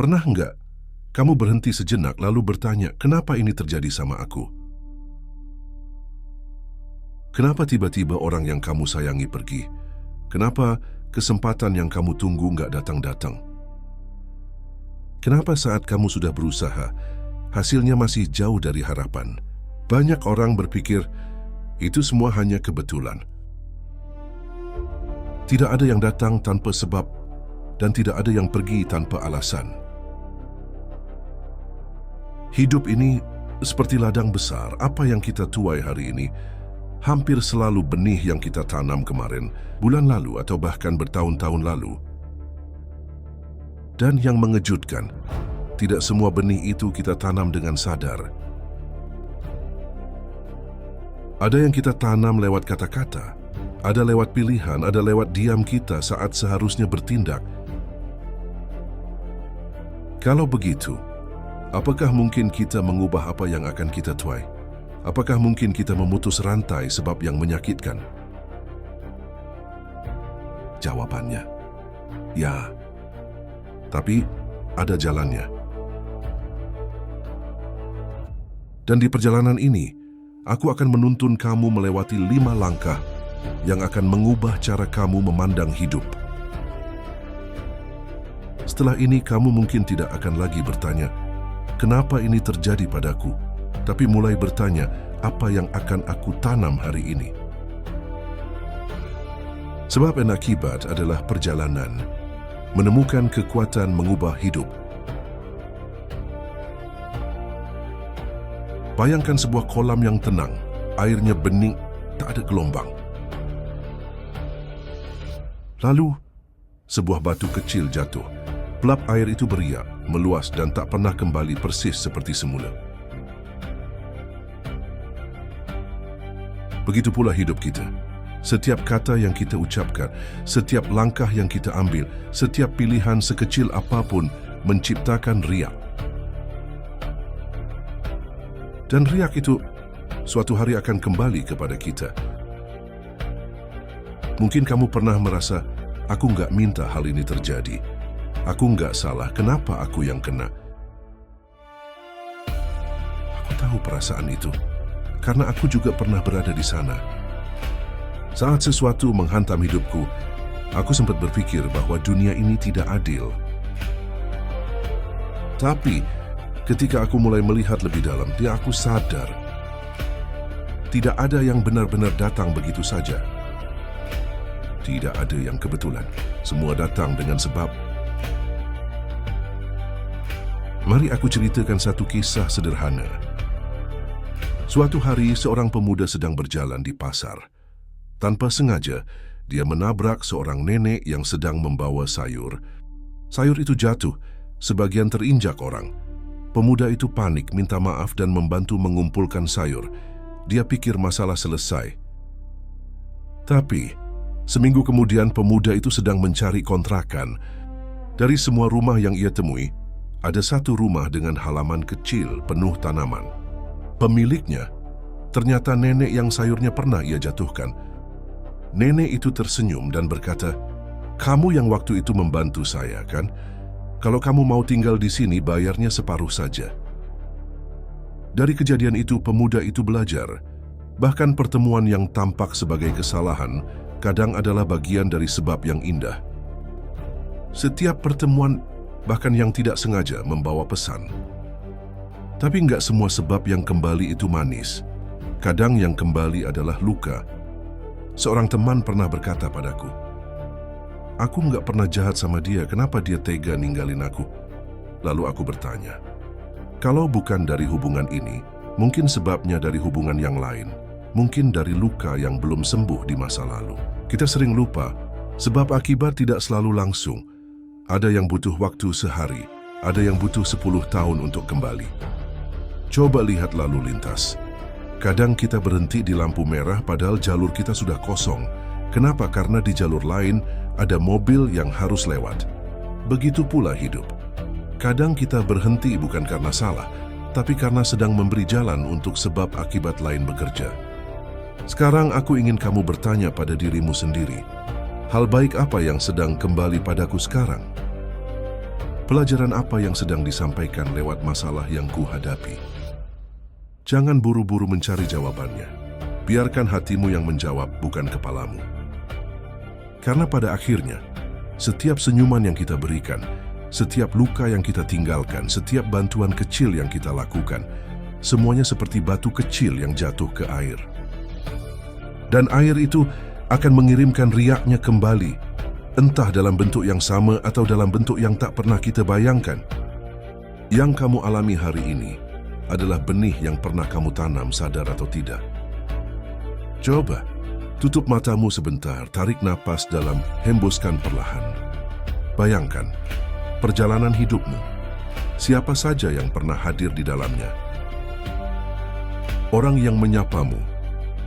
Pernah enggak kamu berhenti sejenak lalu bertanya, kenapa ini terjadi sama aku? Kenapa tiba-tiba orang yang kamu sayangi pergi? Kenapa kesempatan yang kamu tunggu enggak datang-datang? Kenapa saat kamu sudah berusaha, hasilnya masih jauh dari harapan? Banyak orang berpikir, itu semua hanya kebetulan. Tidak ada yang datang tanpa sebab, dan tidak ada yang pergi tanpa alasan. Hidup ini seperti ladang besar. Apa yang kita tuai hari ini hampir selalu benih yang kita tanam kemarin, bulan lalu, atau bahkan bertahun-tahun lalu. Dan yang mengejutkan, tidak semua benih itu kita tanam dengan sadar. Ada yang kita tanam lewat kata-kata, ada lewat pilihan, ada lewat diam kita saat seharusnya bertindak. Kalau begitu, apakah mungkin kita mengubah apa yang akan kita tuai? Apakah mungkin kita memutus rantai sebab yang menyakitkan? Jawabannya, ya. Tapi ada jalannya. Dan di perjalanan ini, aku akan menuntun kamu melewati 5 langkah yang akan mengubah cara kamu memandang hidup. Setelah ini, kamu mungkin tidak akan lagi bertanya, kenapa ini terjadi padaku? Tapi mulai bertanya, apa yang akan aku tanam hari ini? Sebab akibat adalah perjalanan, menemukan kekuatan mengubah hidup. Bayangkan sebuah kolam yang tenang, airnya bening, tak ada gelombang. Lalu, sebuah batu kecil jatuh. Pelap air itu beriak, meluas dan tak pernah kembali persis seperti semula. Begitu pula hidup kita. Setiap kata yang kita ucapkan, setiap langkah yang kita ambil, setiap pilihan sekecil apapun menciptakan riak. Dan riak itu suatu hari akan kembali kepada kita. Mungkin kamu pernah merasa, aku nggak minta hal ini terjadi. Aku nggak salah, kenapa aku yang kena? Aku tahu perasaan itu, karena aku juga pernah berada di sana. Saat sesuatu menghantam hidupku, aku sempat berpikir bahwa dunia ini tidak adil. Tapi, ketika aku mulai melihat lebih dalam, aku sadar, tidak ada yang benar-benar datang begitu saja. Tidak ada yang kebetulan, semua datang dengan sebab. Mari aku ceritakan satu kisah sederhana. Suatu hari, seorang pemuda sedang berjalan di pasar. Tanpa sengaja, dia menabrak seorang nenek yang sedang membawa sayur. Sayur itu jatuh, sebagian terinjak orang. Pemuda itu panik, minta maaf dan membantu mengumpulkan sayur. Dia pikir masalah selesai. Tapi, seminggu kemudian pemuda itu sedang mencari kontrakan. Dari semua rumah yang ia temui, ada satu rumah dengan halaman kecil penuh tanaman. Pemiliknya ternyata nenek yang sayurnya pernah ia jatuhkan. Nenek itu tersenyum dan berkata, "Kamu yang waktu itu membantu saya, kan? Kalau kamu mau tinggal di sini, bayarnya separuh saja." Dari kejadian itu, pemuda itu belajar, bahkan pertemuan yang tampak sebagai kesalahan kadang adalah bagian dari sebab yang indah. Setiap pertemuan, bahkan yang tidak sengaja, membawa pesan. Tapi enggak semua sebab yang kembali itu manis. Kadang yang kembali adalah luka. Seorang teman pernah berkata padaku, "Aku enggak pernah jahat sama dia, kenapa dia tega ninggalin aku?" Lalu aku bertanya, kalau bukan dari hubungan ini, mungkin sebabnya dari hubungan yang lain. Mungkin dari luka yang belum sembuh di masa lalu. Kita sering lupa, sebab akibat tidak selalu langsung. Ada yang butuh waktu sehari, ada yang butuh 10 tahun untuk kembali. Coba lihat lalu lintas. Kadang kita berhenti di lampu merah padahal jalur kita sudah kosong. Kenapa? Karena di jalur lain ada mobil yang harus lewat. Begitu pula hidup. Kadang kita berhenti bukan karena salah, tapi karena sedang memberi jalan untuk sebab akibat lain bekerja. Sekarang aku ingin kamu bertanya pada dirimu sendiri, hal baik apa yang sedang kembali padaku sekarang? Pelajaran apa yang sedang disampaikan lewat masalah yang kuhadapi? Jangan buru-buru mencari jawabannya. Biarkan hatimu yang menjawab, bukan kepalamu. Karena pada akhirnya, setiap senyuman yang kita berikan, setiap luka yang kita tinggalkan, setiap bantuan kecil yang kita lakukan, semuanya seperti batu kecil yang jatuh ke air. Dan air itu akan mengirimkan riaknya kembali, entah dalam bentuk yang sama atau dalam bentuk yang tak pernah kita bayangkan. Yang kamu alami hari ini adalah benih yang pernah kamu tanam, sadar atau tidak. Coba, tutup matamu sebentar, tarik napas dalam, hembuskan perlahan. Bayangkan, perjalanan hidupmu. Siapa saja yang pernah hadir di dalamnya? Orang yang menyapamu,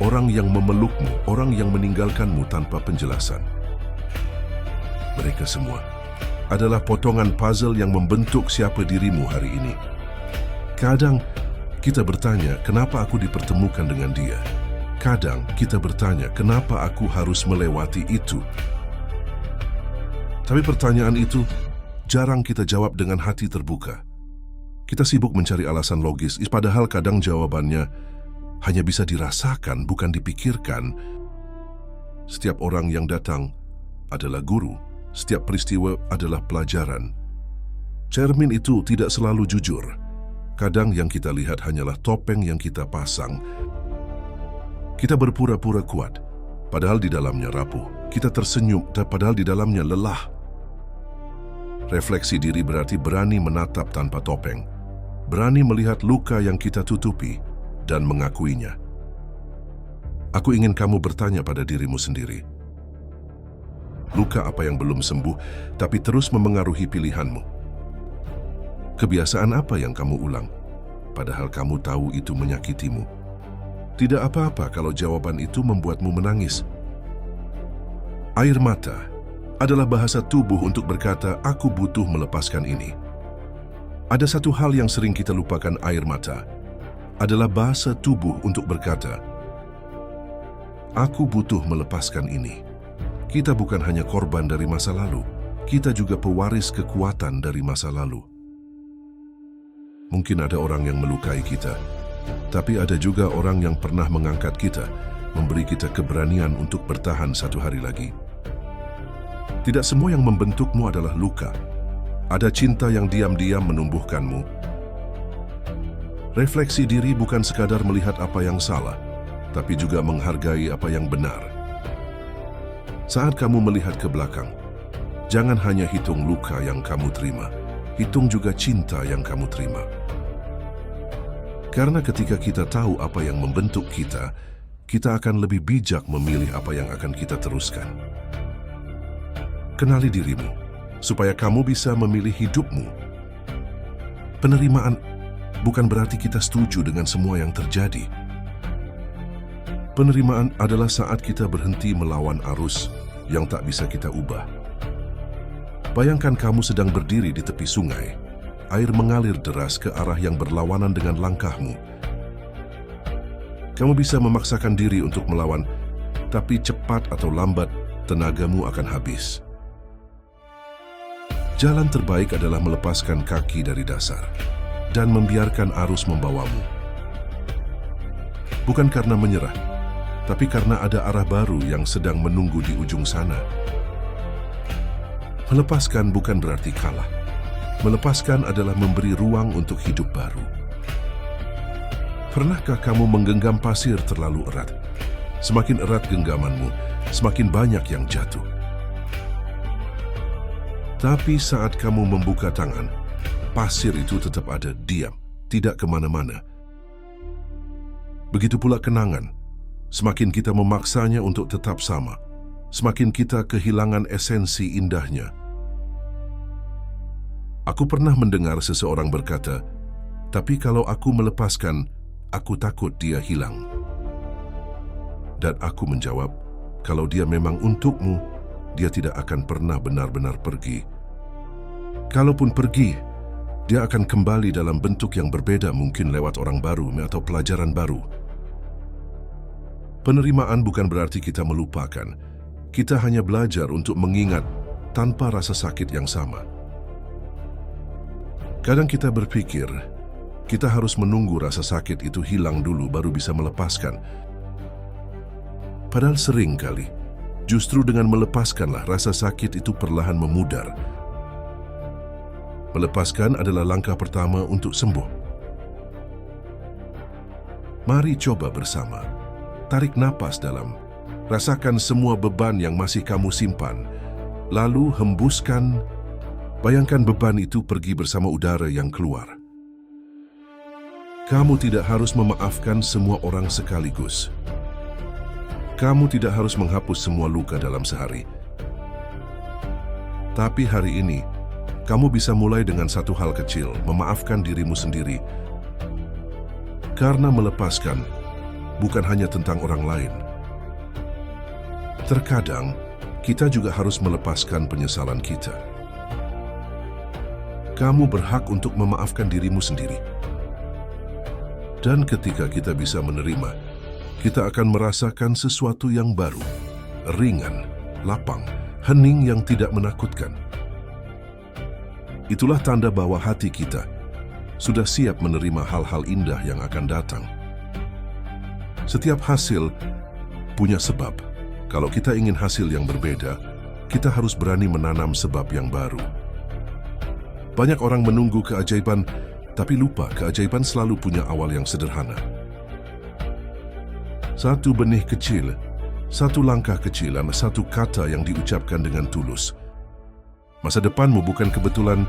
orang yang memelukmu, orang yang meninggalkanmu tanpa penjelasan. Mereka semua adalah potongan puzzle yang membentuk siapa dirimu hari ini. Kadang kita bertanya, kenapa aku dipertemukan dengan dia? Kadang kita bertanya, kenapa aku harus melewati itu? Tapi pertanyaan itu jarang kita jawab dengan hati terbuka. Kita sibuk mencari alasan logis, padahal kadang jawabannya hanya bisa dirasakan, bukan dipikirkan. Setiap orang yang datang adalah guru. Setiap peristiwa adalah pelajaran. Cermin itu tidak selalu jujur. Kadang yang kita lihat hanyalah topeng yang kita pasang. Kita berpura-pura kuat, padahal di dalamnya rapuh. Kita tersenyum, padahal di dalamnya lelah. Refleksi diri berarti berani menatap tanpa topeng. Berani melihat luka yang kita tutupi dan mengakuinya. Aku ingin kamu bertanya pada dirimu sendiri. Luka apa yang belum sembuh, tapi terus memengaruhi pilihanmu? Kebiasaan apa yang kamu ulang, padahal kamu tahu itu menyakitimu? Tidak apa-apa kalau jawaban itu membuatmu menangis. Air mata adalah bahasa tubuh untuk berkata, aku butuh melepaskan ini. Ada satu hal yang sering kita lupakan, air mata adalah bahasa tubuh untuk berkata, aku butuh melepaskan ini. Kita bukan hanya korban dari masa lalu, kita juga pewaris kekuatan dari masa lalu. Mungkin ada orang yang melukai kita, tapi ada juga orang yang pernah mengangkat kita, memberi kita keberanian untuk bertahan satu hari lagi. Tidak semua yang membentukmu adalah luka. Ada cinta yang diam-diam menumbuhkanmu. Refleksi diri bukan sekadar melihat apa yang salah, tapi juga menghargai apa yang benar. Saat kamu melihat ke belakang, jangan hanya hitung luka yang kamu terima, hitung juga cinta yang kamu terima. Karena ketika kita tahu apa yang membentuk kita, kita akan lebih bijak memilih apa yang akan kita teruskan. Kenali dirimu, supaya kamu bisa memilih hidupmu. Penerimaan bukan berarti kita setuju dengan semua yang terjadi. Penerimaan adalah saat kita berhenti melawan arus yang tak bisa kita ubah. Bayangkan kamu sedang berdiri di tepi sungai. Air mengalir deras ke arah yang berlawanan dengan langkahmu. Kamu bisa memaksakan diri untuk melawan, tapi cepat atau lambat tenagamu akan habis. Jalan terbaik adalah melepaskan kaki dari dasar dan membiarkan arus membawamu. Bukan karena menyerah, tapi karena ada arah baru yang sedang menunggu di ujung sana. Melepaskan bukan berarti kalah. Melepaskan adalah memberi ruang untuk hidup baru. Pernahkah kamu menggenggam pasir terlalu erat? Semakin erat genggamanmu, semakin banyak yang jatuh. Tapi saat kamu membuka tangan, pasir itu tetap ada, diam, tidak kemana-mana. Begitu pula kenangan. Semakin kita memaksanya untuk tetap sama, semakin kita kehilangan esensi indahnya. Aku pernah mendengar seseorang berkata, tapi kalau aku melepaskan, aku takut dia hilang. Dan aku menjawab, kalau dia memang untukmu, dia tidak akan pernah benar-benar pergi. Kalaupun pergi, dia akan kembali dalam bentuk yang berbeda, mungkin lewat orang baru atau pelajaran baru. Penerimaan bukan berarti kita melupakan. Kita hanya belajar untuk mengingat tanpa rasa sakit yang sama. Kadang kita berpikir, kita harus menunggu rasa sakit itu hilang dulu baru bisa melepaskan. Padahal sering kali, justru dengan melepaskanlah rasa sakit itu perlahan memudar. Melepaskan adalah langkah pertama untuk sembuh. Mari coba bersama. Tarik napas dalam. Rasakan semua beban yang masih kamu simpan. Lalu hembuskan. Bayangkan beban itu pergi bersama udara yang keluar. Kamu tidak harus memaafkan semua orang sekaligus. Kamu tidak harus menghapus semua luka dalam sehari. Tapi hari ini, kamu bisa mulai dengan satu hal kecil, memaafkan dirimu sendiri. Karena melepaskan bukan hanya tentang orang lain. Terkadang, kita juga harus melepaskan penyesalan kita. Kamu berhak untuk memaafkan dirimu sendiri. Dan ketika kita bisa menerima, kita akan merasakan sesuatu yang baru, ringan, lapang, hening yang tidak menakutkan. Itulah tanda bahwa hati kita sudah siap menerima hal-hal indah yang akan datang. Setiap hasil punya sebab. Kalau kita ingin hasil yang berbeda, kita harus berani menanam sebab yang baru. Banyak orang menunggu keajaiban, tapi lupa keajaiban selalu punya awal yang sederhana. Satu benih kecil, satu langkah kecil, dan satu kata yang diucapkan dengan tulus. Masa depanmu bukan kebetulan,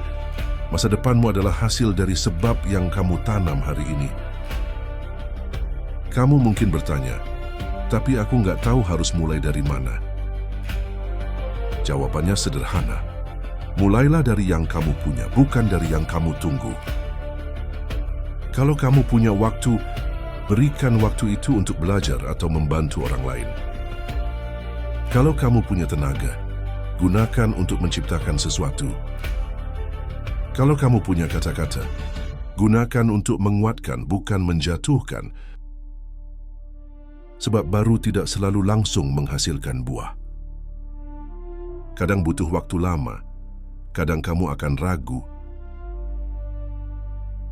masa depanmu adalah hasil dari sebab yang kamu tanam hari ini. Kamu mungkin bertanya, tapi aku nggak tahu harus mulai dari mana. Jawabannya sederhana. Mulailah dari yang kamu punya, bukan dari yang kamu tunggu. Kalau kamu punya waktu, berikan waktu itu untuk belajar atau membantu orang lain. Kalau kamu punya tenaga, gunakan untuk menciptakan sesuatu. Kalau kamu punya kata-kata, gunakan untuk menguatkan, bukan menjatuhkan. Sebab baru tidak selalu langsung menghasilkan buah. Kadang butuh waktu lama, kadang kamu akan ragu.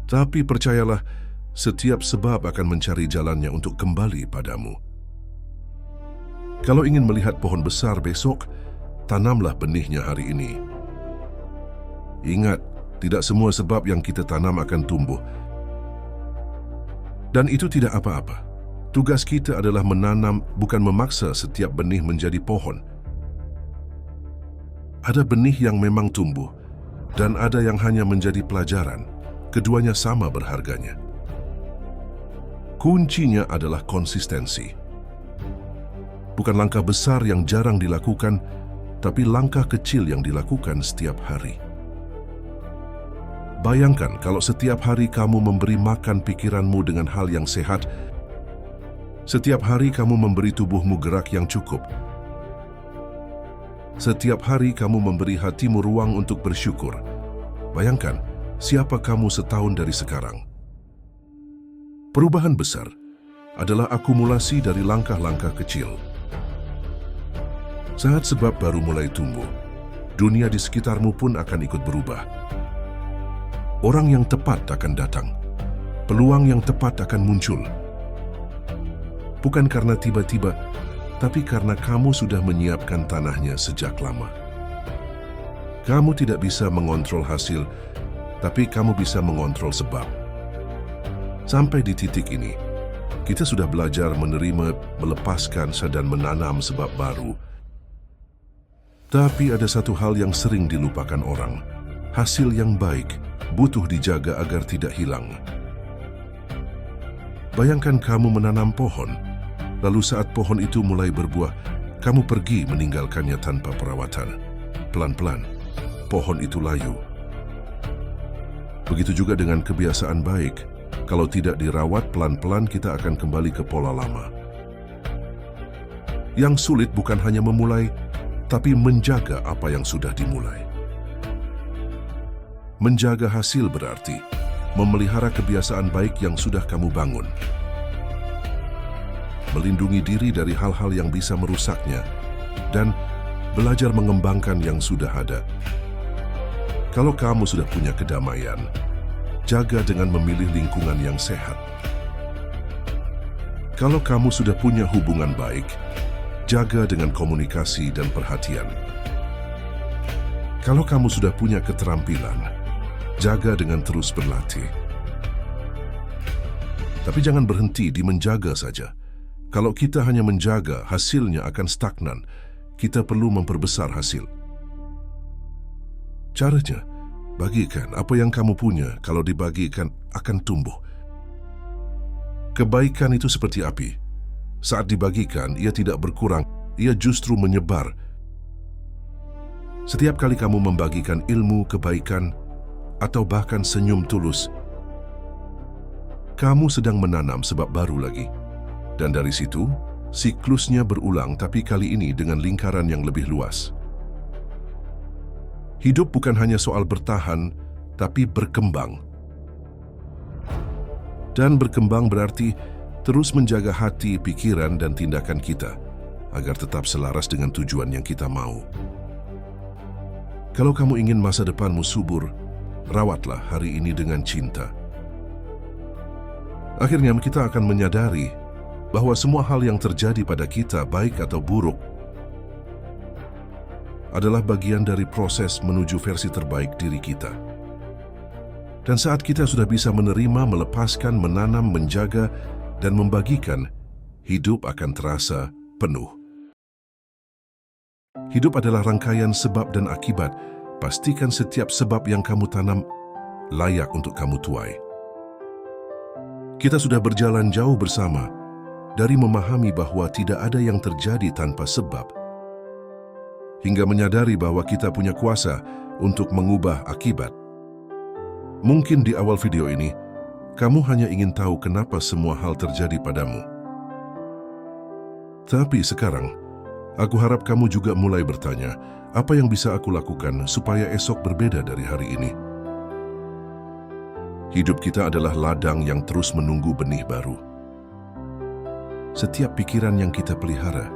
Tapi percayalah, setiap sebab akan mencari jalannya untuk kembali padamu. Kalau ingin melihat pohon besar besok, tanamlah benihnya hari ini. Ingat, tidak semua sebab yang kita tanam akan tumbuh. Dan itu tidak apa-apa. Tugas kita adalah menanam, bukan memaksa setiap benih menjadi pohon. Ada benih yang memang tumbuh, dan ada yang hanya menjadi pelajaran. Keduanya sama berharganya. Kuncinya adalah konsistensi. Bukan langkah besar yang jarang dilakukan, tapi langkah kecil yang dilakukan setiap hari. Bayangkan kalau setiap hari kamu memberi makan pikiranmu dengan hal yang sehat, setiap hari kamu memberi tubuhmu gerak yang cukup, setiap hari kamu memberi hatimu ruang untuk bersyukur. Bayangkan, siapa kamu setahun dari sekarang? Perubahan besar adalah akumulasi dari langkah-langkah kecil. Saat sebab baru mulai tumbuh, dunia di sekitarmu pun akan ikut berubah. Orang yang tepat akan datang. Peluang yang tepat akan muncul. Bukan karena tiba-tiba, tapi karena kamu sudah menyiapkan tanahnya sejak lama. Kamu tidak bisa mengontrol hasil, tapi kamu bisa mengontrol sebab. Sampai di titik ini, kita sudah belajar menerima, melepaskan, dan menanam sebab baru. Tapi ada satu hal yang sering dilupakan orang. Hasil yang baik butuh dijaga agar tidak hilang. Bayangkan kamu menanam pohon, lalu saat pohon itu mulai berbuah, kamu pergi meninggalkannya tanpa perawatan. Pelan-pelan, pohon itu layu. Begitu juga dengan kebiasaan baik. Kalau tidak dirawat, pelan-pelan kita akan kembali ke pola lama. Yang sulit bukan hanya memulai, tapi menjaga apa yang sudah dimulai. Menjaga hasil berarti memelihara kebiasaan baik yang sudah kamu bangun. Melindungi diri dari hal-hal yang bisa merusaknya, dan belajar mengembangkan yang sudah ada. Kalau kamu sudah punya kedamaian, jaga dengan memilih lingkungan yang sehat. Kalau kamu sudah punya hubungan baik, jaga dengan komunikasi dan perhatian. Kalau kamu sudah punya keterampilan, jaga dengan terus berlatih. Tapi jangan berhenti di menjaga saja. Kalau kita hanya menjaga, hasilnya akan stagnan. Kita perlu memperbesar hasil. Caranya, bagikan apa yang kamu punya. Kalau dibagikan, akan tumbuh. Kebaikan itu seperti api. Saat dibagikan, ia tidak berkurang, ia justru menyebar. Setiap kali kamu membagikan ilmu, kebaikan, atau bahkan senyum tulus, kamu sedang menanam sebab baru lagi. Dan dari situ, siklusnya berulang, tapi kali ini dengan lingkaran yang lebih luas. Hidup bukan hanya soal bertahan, tapi berkembang. Dan berkembang berarti terus menjaga hati, pikiran, dan tindakan kita agar tetap selaras dengan tujuan yang kita mau. Kalau kamu ingin masa depanmu subur, rawatlah hari ini dengan cinta. Akhirnya kita akan menyadari bahwa semua hal yang terjadi pada kita, baik atau buruk, adalah bagian dari proses menuju versi terbaik diri kita. Dan saat kita sudah bisa menerima, melepaskan, menanam, menjaga, dan membagikan, hidup akan terasa penuh. Hidup adalah rangkaian sebab dan akibat. Pastikan setiap sebab yang kamu tanam layak untuk kamu tuai. Kita sudah berjalan jauh bersama, dari memahami bahwa tidak ada yang terjadi tanpa sebab, hingga menyadari bahwa kita punya kuasa untuk mengubah akibat. Mungkin di awal video ini, kamu hanya ingin tahu kenapa semua hal terjadi padamu. Tapi sekarang, aku harap kamu juga mulai bertanya, apa yang bisa aku lakukan supaya esok berbeda dari hari ini? Hidup kita adalah ladang yang terus menunggu benih baru. Setiap pikiran yang kita pelihara,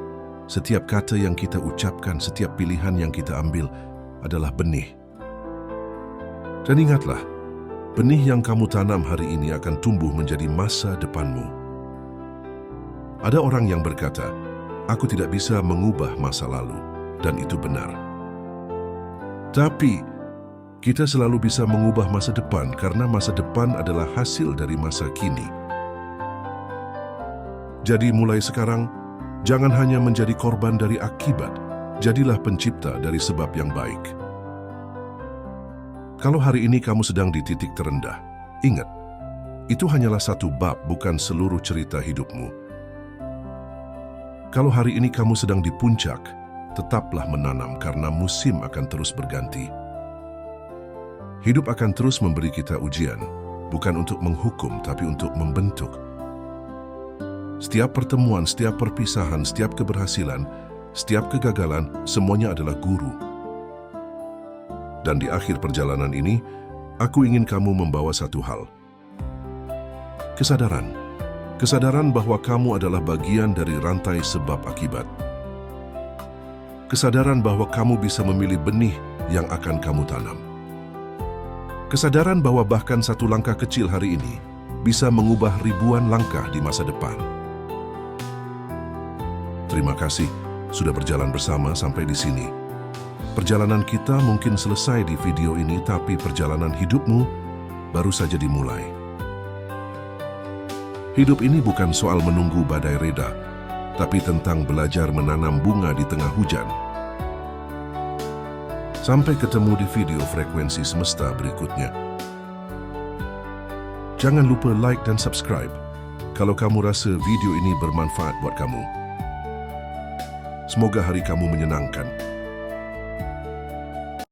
setiap kata yang kita ucapkan, setiap pilihan yang kita ambil adalah benih. Dan ingatlah, benih yang kamu tanam hari ini akan tumbuh menjadi masa depanmu. Ada orang yang berkata, aku tidak bisa mengubah masa lalu, dan itu benar. Tapi, kita selalu bisa mengubah masa depan karena masa depan adalah hasil dari masa kini. Jadi mulai sekarang, jangan hanya menjadi korban dari akibat, jadilah pencipta dari sebab yang baik. Kalau hari ini kamu sedang di titik terendah, ingat, itu hanyalah satu bab, bukan seluruh cerita hidupmu. Kalau hari ini kamu sedang di puncak, tetaplah menanam karena musim akan terus berganti. Hidup akan terus memberi kita ujian, bukan untuk menghukum, tapi untuk membentuk. Setiap pertemuan, setiap perpisahan, setiap keberhasilan, setiap kegagalan, semuanya adalah guru. Dan di akhir perjalanan ini, aku ingin kamu membawa satu hal. Kesadaran. Kesadaran bahwa kamu adalah bagian dari rantai sebab akibat. Kesadaran bahwa kamu bisa memilih benih yang akan kamu tanam. Kesadaran bahwa bahkan satu langkah kecil hari ini bisa mengubah ribuan langkah di masa depan. Terima kasih sudah berjalan bersama sampai di sini. Perjalanan kita mungkin selesai di video ini, tapi perjalanan hidupmu baru saja dimulai. Hidup ini bukan soal menunggu badai reda, tapi tentang belajar menanam bunga di tengah hujan. Sampai ketemu di video frekuensi semesta berikutnya. Jangan lupa like dan subscribe kalau kamu rasa video ini bermanfaat buat kamu. Semoga hari kamu menyenangkan.